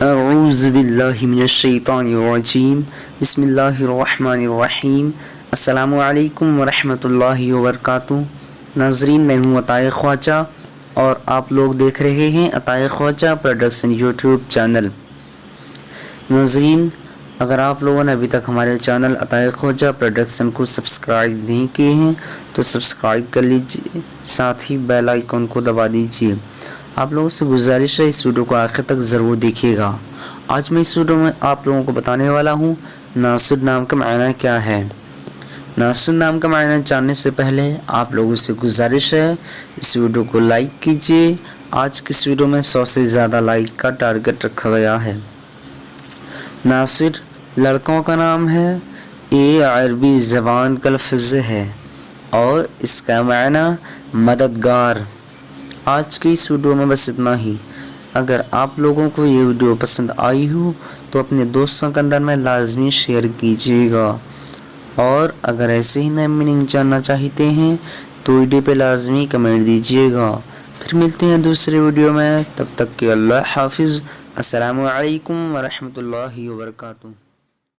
اعوذ باللہ من الشیطان الرجیم بسم اللہ الرحمن الرحیم السلام علیکم ورحمۃ اللہ وبرکاتہ۔ ناظرین، میں ہوں عطائے خواجہ اور آپ لوگ دیکھ رہے ہیں عطائے خواجہ پروڈکشن یوٹیوب چینل۔ ناظرین، اگر آپ لوگوں نے ابھی تک ہمارے چینل عطائے خواجہ پروڈکشن کو سبسکرائب نہیں کیے ہیں تو سبسکرائب کر لیجئے، ساتھ ہی بیل آئیکن کو دبا دیجئے۔ آپ لوگوں سے گزارش ہے اس ویڈیو کو آخر تک ضرور دیکھیے گا۔ آج میں اس ویڈیو میں آپ لوگوں کو بتانے والا ہوں ناصر نام کا معنی کیا ہے۔ ناصر نام کا معنی جاننے سے پہلے آپ لوگوں سے گزارش ہے اس ویڈیو کو لائک کیجئے۔ آج کی اس ویڈیو میں 100 سے زیادہ لائک کا ٹارگٹ رکھا گیا ہے۔ ناصر لڑکوں کا نام ہے، یہ عربی زبان کا لفظ ہے اور اس کا معنی مددگار۔ آج کی اس ویڈیو میں بس اتنا ہی۔ اگر آپ لوگوں کو یہ ویڈیو پسند آئی ہو تو اپنے دوستوں کے اندر میں لازمی شیئر کیجیے گا، اور اگر ایسے ہی نئے میننگ جاننا چاہتے ہیں تو ویڈیو پہ لازمی کمنٹ دیجیے گا۔ پھر ملتے ہیں دوسرے ویڈیو میں، تب تک کہ اللہ حافظ۔ السلام علیکم ورحمۃ اللہ وبرکاتہ۔